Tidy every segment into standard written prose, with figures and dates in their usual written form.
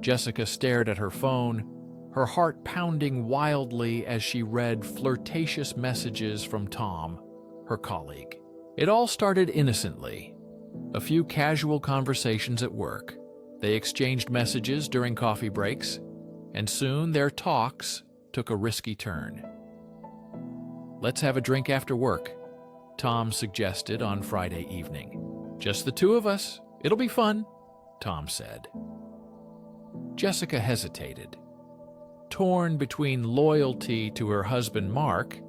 Jessica stared at her phone, her heart pounding wildly as she read flirtatious messages from Tom, her colleague. It all started innocently. A few casual conversations at work. They exchanged messages during coffee breaks, and soon their talks took a risky turn. "Let's have a drink after work," Tom suggested on Friday evening. "Just the two of us. It'll be fun," Tom said. Jessica hesitated, torn between loyalty to her husband Mark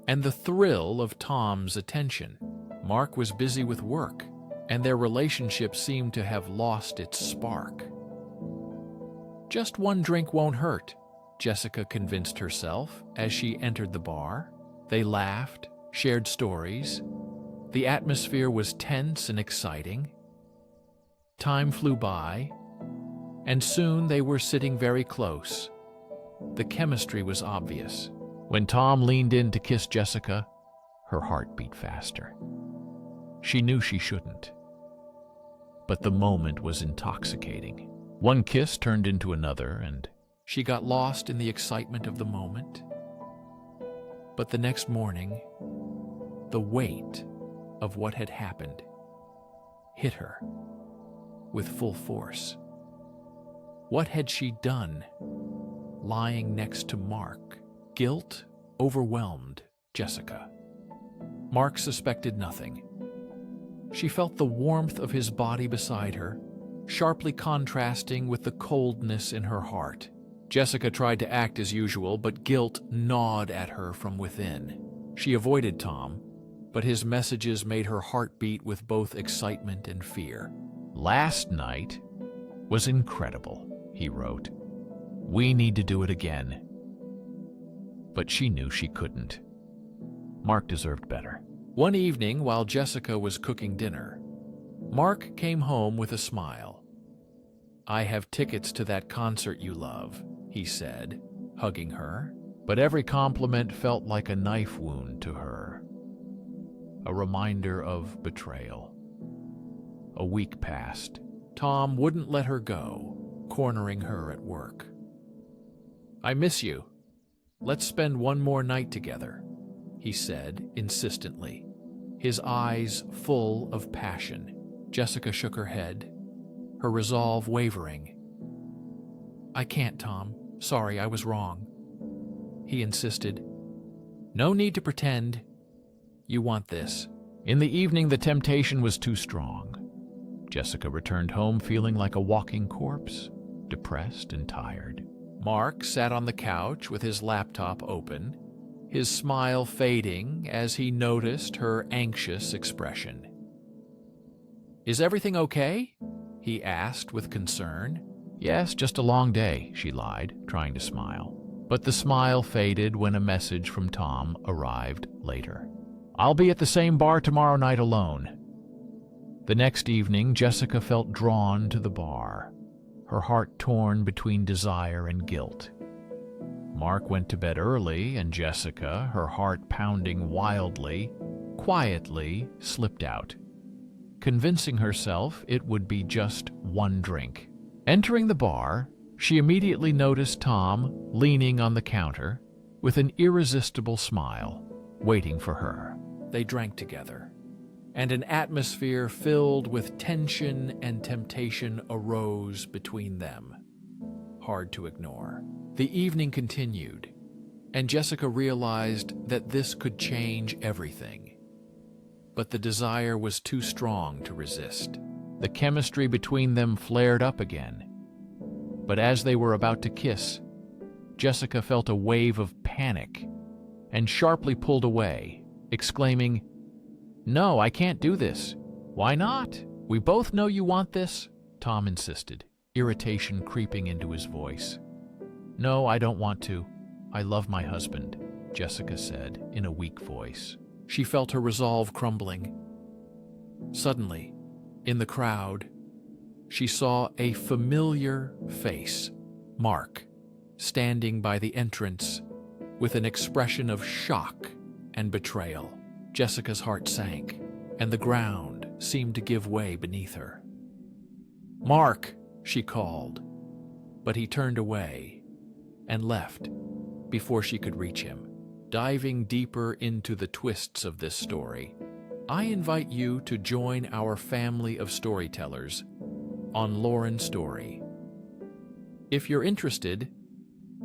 and the thrill of Tom's attention. Mark was busy with work, and their relationship seemed to have lost its spark. "Just one drink won't hurt," Jessica convinced herself as she entered the bar. They laughed, shared stories. The atmosphere was tense and exciting. Time flew by, and soon they were sitting very close. The chemistry was obvious. When Tom leaned in to kiss Jessica, her heart beat faster. She knew she shouldn't, but the moment was intoxicating. One kiss turned into another, and she got lost in the excitement of the moment. But the next morning, the weight of what had happened hit her with full force. What had she done, lying next to Mark? Guilt overwhelmed Jessica. Mark suspected nothing. She felt the warmth of his body beside her, sharply contrasting with the coldness in her heart. Jessica tried to act as usual, but guilt gnawed at her from within. She avoided Tom, but his messages made her heart beat with both excitement and fear. "Last night was incredible," he wrote. "We need to do it again." But she knew she couldn't. Mark deserved better. One evening, while Jessica was cooking dinner, Mark came home with a smile. "I have tickets to that concert you love," he said, hugging her. But every compliment felt like a knife wound to her, a reminder of betrayal. A week passed. Tom wouldn't let her go, cornering her at work. "I miss you. Let's spend one more night together," he said insistently, his eyes full of passion. Jessica shook her head, her resolve wavering. "I can't, Tom. Sorry, I was wrong," he insisted. "No need to pretend. You want this." In the evening, the temptation was too strong. Jessica returned home feeling like a walking corpse, depressed and tired. Mark sat on the couch with his laptop open, his smile fading as he noticed her anxious expression. "Is everything okay?" he asked with concern. "Yes, just a long day," she lied, trying to smile. But the smile faded when a message from Tom arrived later. "I'll be at the same bar tomorrow night alone." The next evening, Jessica felt drawn to the bar, her heart torn between desire and guilt. Mark went to bed early, and Jessica, her heart pounding wildly, quietly slipped out, convincing herself it would be just one drink. Entering the bar, she immediately noticed Tom leaning on the counter with an irresistible smile, waiting for her. They drank together, and an atmosphere filled with tension and temptation arose between them. Hard to ignore. The evening continued, and Jessica realized that this could change everything. But the desire was too strong to resist. The chemistry between them flared up again. But as they were about to kiss, Jessica felt a wave of panic and sharply pulled away, exclaiming, "No, I can't do this." "Why not? We both know you want this," Tom insisted, irritation creeping into his voice. "No, I don't want to. I love my husband," Jessica said in a weak voice. She felt her resolve crumbling. Suddenly, in the crowd, she saw a familiar face, Mark, standing by the entrance with an expression of shock and betrayal. Jessica's heart sank, and the ground seemed to give way beneath her. "Mark," she called. but he turned away and left before she could reach him. Diving deeper into the twists of this story, I invite you to join our family of storytellers on Lauren's Story. If you're interested,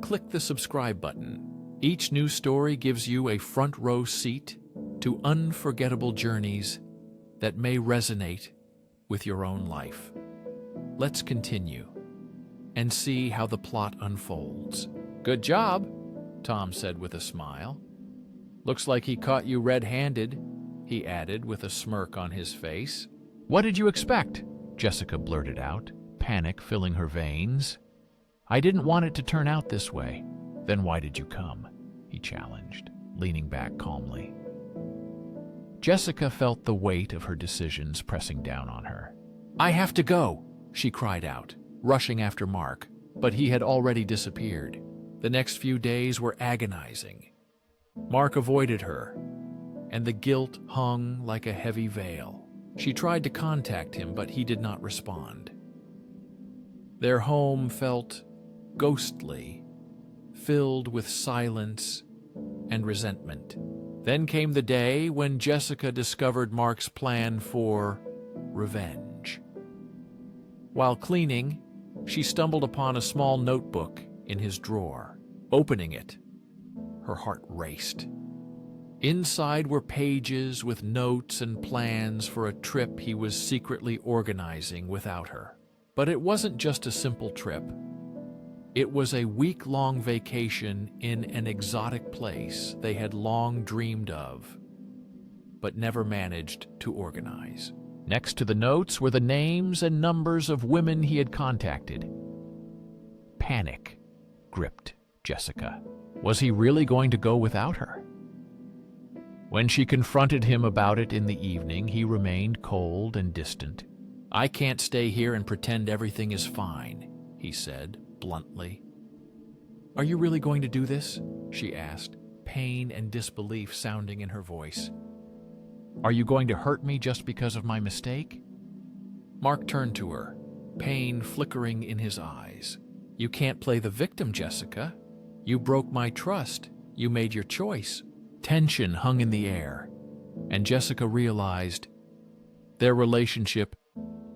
click the subscribe button. Each new story gives you a front row seat to unforgettable journeys that may resonate with your own life. Let's continue and see how the plot unfolds. Good job, Tom said with a smile. Looks like he caught you red-handed, he added with a smirk on his face. What did you expect? Jessica blurted out, panic filling her veins. I didn't want it to turn out this way. Then why did you come? He challenged, leaning back calmly. Jessica felt the weight of her decisions pressing down on her. I have to go, she cried out, rushing after Mark, but he had already disappeared. The next few days were agonizing. Mark avoided her, and the guilt hung like a heavy veil. She tried to contact him, but he did not respond. Their home felt ghostly, filled with silence and resentment. Then came the day when Jessica discovered Mark's plan for revenge. While cleaning, she stumbled upon a small notebook in his drawer. Opening it, her heart raced. Inside were pages with notes and plans for a trip he was secretly organizing without her. But it wasn't just a simple trip. It was a week-long vacation in an exotic place they had long dreamed of, but never managed to organize. Next to the notes were the names and numbers of women he had contacted. Panic gripped Jessica. Was he really going to go without her? When she confronted him about it in the evening, he remained cold and distant. I can't stay here and pretend everything is fine, he said bluntly. Are you really going to do this? She asked, pain and disbelief sounding in her voice. Are you going to hurt me just because of my mistake? Mark turned to her, pain flickering in his eyes. You can't play the victim, Jessica. You broke my trust. You made your choice. Tension hung in the air, and Jessica realized their relationship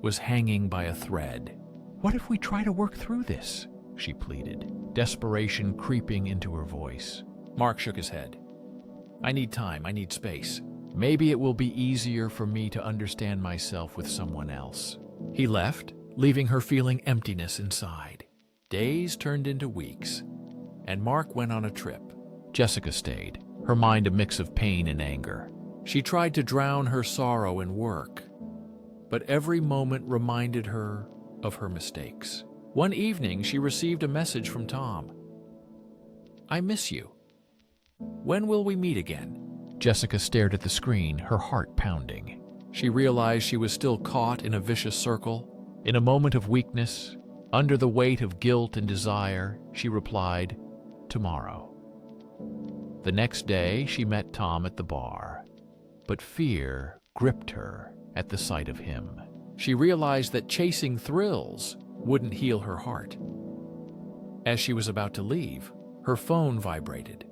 was hanging by a thread. What if we try to work through this? She pleaded, desperation creeping into her voice. Mark shook his head. I need time. I need space. Maybe it will be easier for me to understand myself with someone else. He left, leaving her feeling emptiness inside. Days turned into weeks, and Mark went on a trip. Jessica stayed, her mind a mix of pain and anger. She tried to drown her sorrow in work, but every moment reminded her of her mistakes. One evening, she received a message from Tom. I miss you. When will we meet again? Jessica stared at the screen, her heart pounding. She realized she was still caught in a vicious circle. In a moment of weakness, under the weight of guilt and desire, she replied, tomorrow. The next day, she met Tom at the bar, but fear gripped her at the sight of him. She realized that chasing thrills wouldn't heal her heart. As she was about to leave, her phone vibrated.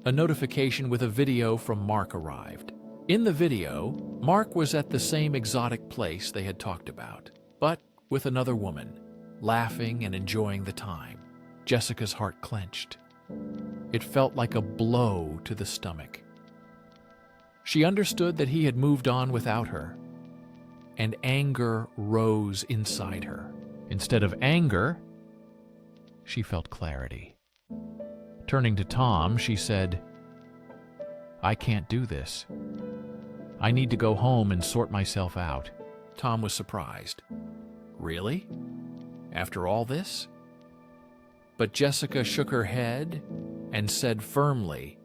A notification with a video from Mark arrived. In the video, Mark was at the same exotic place they had talked about, but with another woman, laughing and enjoying the time. Jessica's heart clenched. It felt like a blow to the stomach. She understood that he had moved on without her, and anger rose inside her. Instead of anger, she felt clarity. Turning to Tom, she said, I can't do this. I need to go home and sort myself out. Tom was surprised. Really? After all this? But Jessica shook her head and said firmly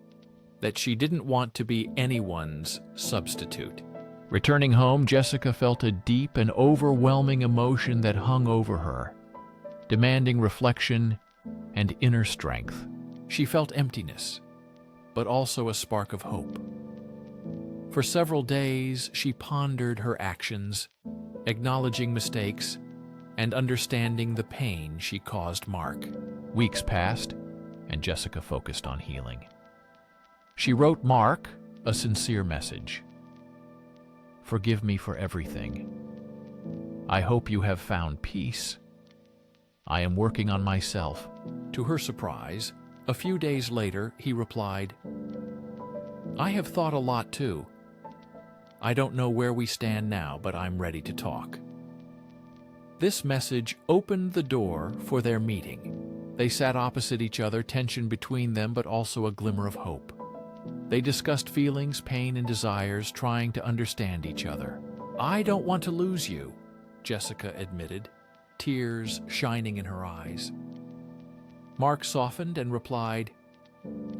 that she didn't want to be anyone's substitute. Returning home, Jessica felt a deep and overwhelming emotion that hung over her, demanding reflection and inner strength. She felt emptiness, but also a spark of hope. For several days, she pondered her actions, acknowledging mistakes and understanding the pain she caused Mark. Weeks passed, and Jessica focused on healing. She wrote Mark a sincere message. "Forgive me for everything. I hope you have found peace. I am working on myself." To her surprise, a few days later, he replied, "I have thought a lot too. I don't know where we stand now, but I'm ready to talk." This message opened the door for their meeting. They sat opposite each other, tension between them, but also a glimmer of hope. They discussed feelings, pain, and desires, trying to understand each other. "I don't want to lose you," Jessica admitted, tears shining in her eyes. Mark softened and replied,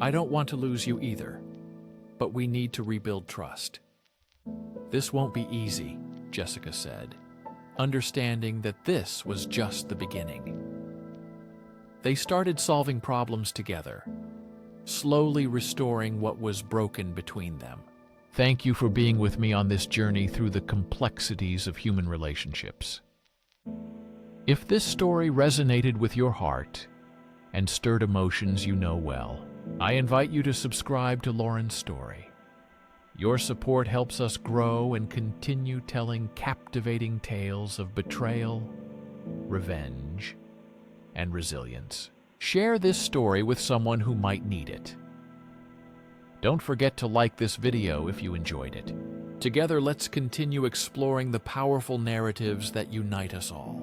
"I don't want to lose you either, but we need to rebuild trust." "This won't be easy," Jessica said, understanding that this was just the beginning. They started solving problems together, slowly restoring what was broken between them. Thank you for being with me on this journey through the complexities of human relationships. If this story resonated with your heart and stirred emotions you know well, I invite you to subscribe to Lauren's story. Your support helps us grow and continue telling captivating tales of betrayal, revenge, and resilience. Share this story with someone who might need it. Don't forget to like this video if you enjoyed it. Together, let's continue exploring the powerful narratives that unite us all.